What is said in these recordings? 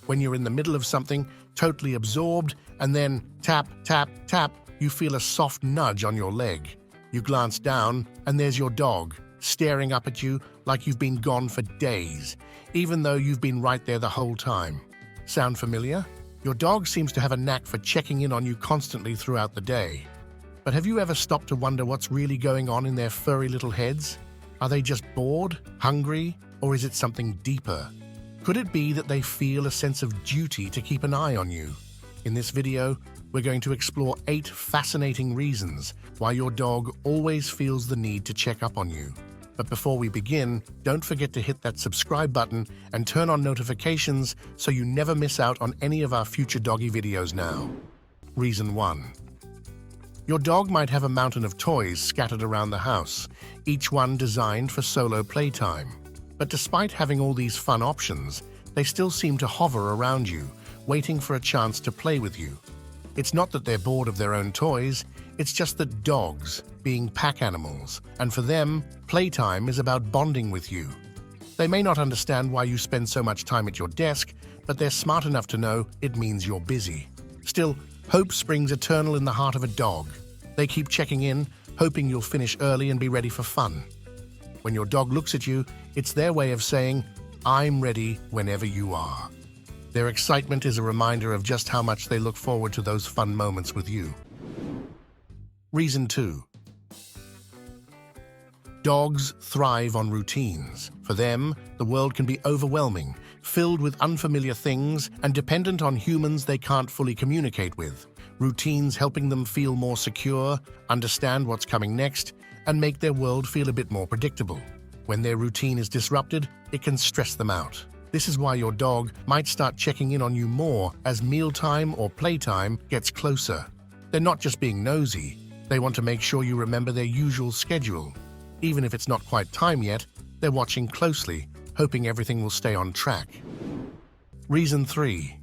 When you're in the middle of something, totally absorbed, and then tap, tap, tap, you feel a soft nudge on your leg. You glance down, and there's your dog, staring up at you like you've been gone for days, even though you've been right there the whole time. Sound familiar? Your dog seems to have a knack for checking in on you constantly throughout the day. But have you ever stopped to wonder what's really going on in their furry little heads? Are they just bored, hungry, or is it something deeper? Could it be that they feel a sense of duty to keep an eye on you? In this video, we're going to explore 8 fascinating reasons why your dog always feels the need to check up on you. But before we begin, don't forget to hit that subscribe button and turn on notifications so you never miss out on any of our future doggy videos now. Reason 1. Your dog might have a mountain of toys scattered around the house, each one designed for solo playtime. But despite having all these fun options, they still seem to hover around you, waiting for a chance to play with you. It's not that they're bored of their own toys, it's just that dogs, being pack animals, and for them, playtime is about bonding with you. They may not understand why you spend so much time at your desk, but they're smart enough to know it means you're busy. Still, hope springs eternal in the heart of a dog. They keep checking in, hoping you'll finish early and be ready for fun. When your dog looks at you, it's their way of saying, "I'm ready whenever you are." Their excitement is a reminder of just how much they look forward to those fun moments with you. Reason 2. Dogs thrive on routines. For them, the world can be overwhelming, filled with unfamiliar things, and dependent on humans they can't fully communicate with. Routines helping them feel more secure, understand what's coming next, and make their world feel a bit more predictable. When their routine is disrupted, it can stress them out. This is why your dog might start checking in on you more as mealtime or playtime gets closer. They're not just being nosy, they want to make sure you remember their usual schedule. Even if it's not quite time yet, they're watching closely, hoping everything will stay on track. Reason 3.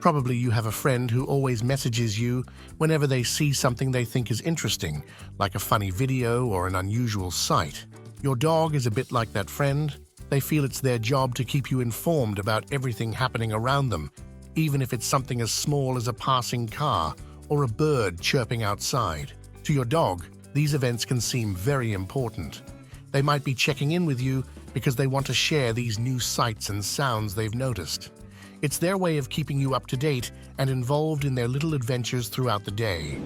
Probably you have a friend who always messages you whenever they see something they think is interesting, like a funny video or an unusual sight. Your dog is a bit like that friend. They feel it's their job to keep you informed about everything happening around them, even if it's something as small as a passing car or a bird chirping outside. To your dog, these events can seem very important. They might be checking in with you because they want to share these new sights and sounds they've noticed. It's their way of keeping you up to date and involved in their little adventures throughout the day.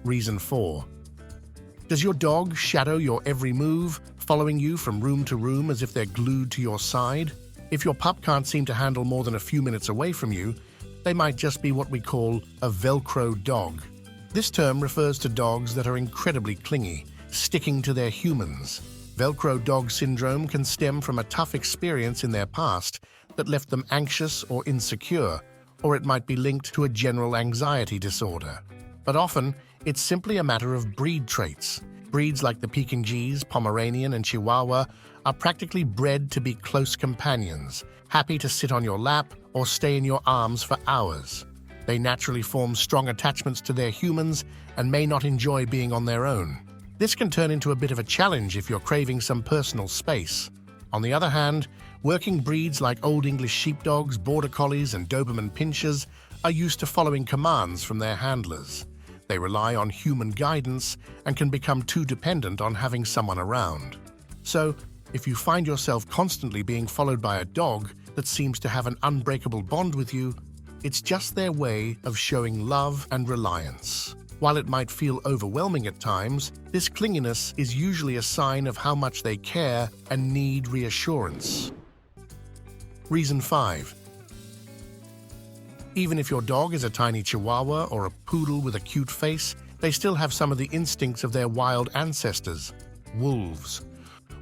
Reason 4. Does your dog shadow your every move, following you from room to room as if they're glued to your side? If your pup can't seem to handle more than a few minutes away from you, they might just be what we call a Velcro dog. This term refers to dogs that are incredibly clingy, sticking to their humans. Velcro dog syndrome can stem from a tough experience in their past that left them anxious or insecure, or it might be linked to a general anxiety disorder. But often, it's simply a matter of breed traits. Breeds like the Pekingese, Pomeranian, and Chihuahua are practically bred to be close companions, happy to sit on your lap or stay in your arms for hours. They naturally form strong attachments to their humans and may not enjoy being on their own. This can turn into a bit of a challenge if you're craving some personal space. On the other hand, working breeds like Old English Sheepdogs, Border Collies, and Doberman Pinschers are used to following commands from their handlers. They rely on human guidance and can become too dependent on having someone around. So, if you find yourself constantly being followed by a dog that seems to have an unbreakable bond with you, it's just their way of showing love and reliance. While it might feel overwhelming at times, this clinginess is usually a sign of how much they care and need reassurance. Reason 5. Even if your dog is a tiny Chihuahua or a poodle with a cute face, they still have some of the instincts of their wild ancestors. Wolves.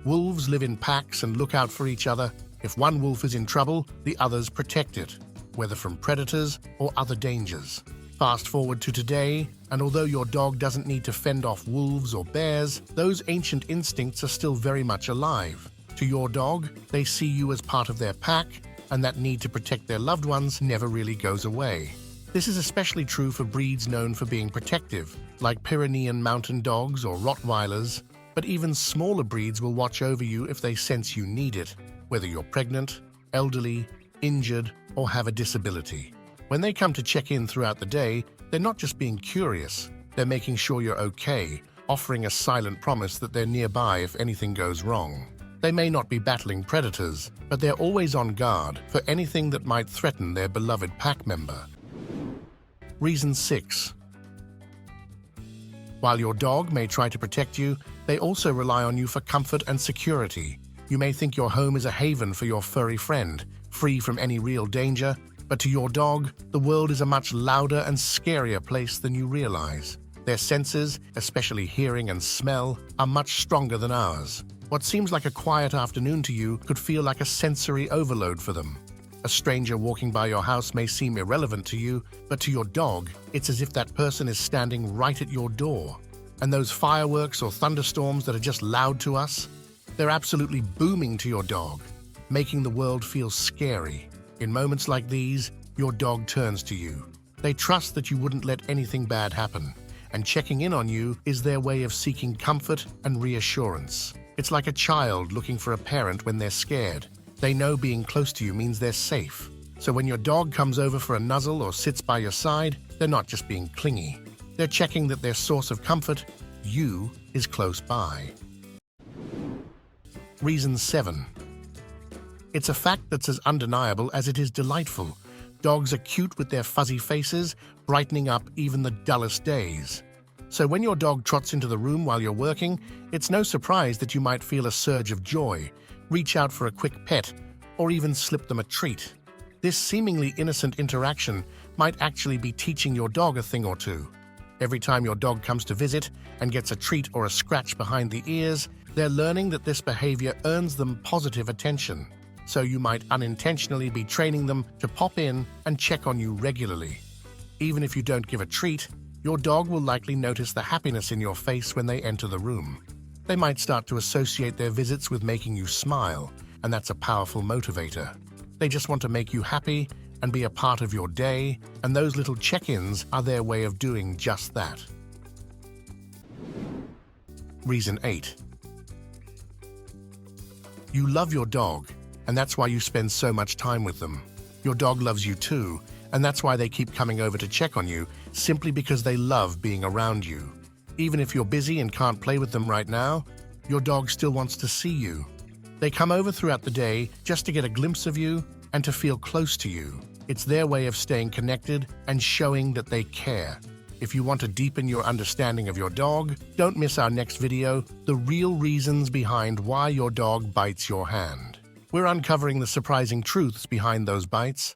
Wolves live in packs and look out for each other. If one wolf is in trouble, the others protect it, whether from predators or other dangers. Fast forward to today, and although your dog doesn't need to fend off wolves or bears, those ancient instincts are still very much alive. To your dog, they see you as part of their pack, and that need to protect their loved ones never really goes away. This is especially true for breeds known for being protective, like Pyrenean mountain dogs or Rottweilers, but even smaller breeds will watch over you if they sense you need it, whether you're pregnant, elderly, injured, or have a disability. When they come to check in throughout the day, they're not just being curious, they're making sure you're okay, offering a silent promise that they're nearby if anything goes wrong. They may not be battling predators, but they're always on guard for anything that might threaten their beloved pack member. Reason 6. While your dog may try to protect you, they also rely on you for comfort and security. You may think your home is a haven for your furry friend, free from any real danger, but to your dog, the world is a much louder and scarier place than you realize. Their senses, especially hearing and smell, are much stronger than ours. What seems like a quiet afternoon to you could feel like a sensory overload for them. A stranger walking by your house may seem irrelevant to you, but to your dog, it's as if that person is standing right at your door. And those fireworks or thunderstorms that are just loud to us, they're absolutely booming to your dog, making the world feel scary. In moments like these, your dog turns to you. They trust that you wouldn't let anything bad happen, and checking in on you is their way of seeking comfort and reassurance. It's like a child looking for a parent when they're scared. They know being close to you means they're safe. So when your dog comes over for a nuzzle or sits by your side, they're not just being clingy. They're checking that their source of comfort, you, is close by. Reason 7. It's a fact that's as undeniable as it is delightful. Dogs are cute with their fuzzy faces, brightening up even the dullest days. So when your dog trots into the room while you're working, it's no surprise that you might feel a surge of joy, reach out for a quick pet, or even slip them a treat. This seemingly innocent interaction might actually be teaching your dog a thing or two. Every time your dog comes to visit and gets a treat or a scratch behind the ears, they're learning that this behavior earns them positive attention. So you might unintentionally be training them to pop in and check on you regularly. Even if you don't give a treat, your dog will likely notice the happiness in your face when they enter the room. They might start to associate their visits with making you smile, and that's a powerful motivator. They just want to make you happy and be a part of your day, and those little check-ins are their way of doing just that. Reason 8. You love your dog, and that's why you spend so much time with them. Your dog loves you too, and that's why they keep coming over to check on you, simply because they love being around you. Even if you're busy and can't play with them right now, your dog still wants to see you. They come over throughout the day just to get a glimpse of you and to feel close to you. It's their way of staying connected and showing that they care. If you want to deepen your understanding of your dog, don't miss our next video, The Real Reasons Behind Why Your Dog Bites Your Hand. We're uncovering the surprising truths behind those bites.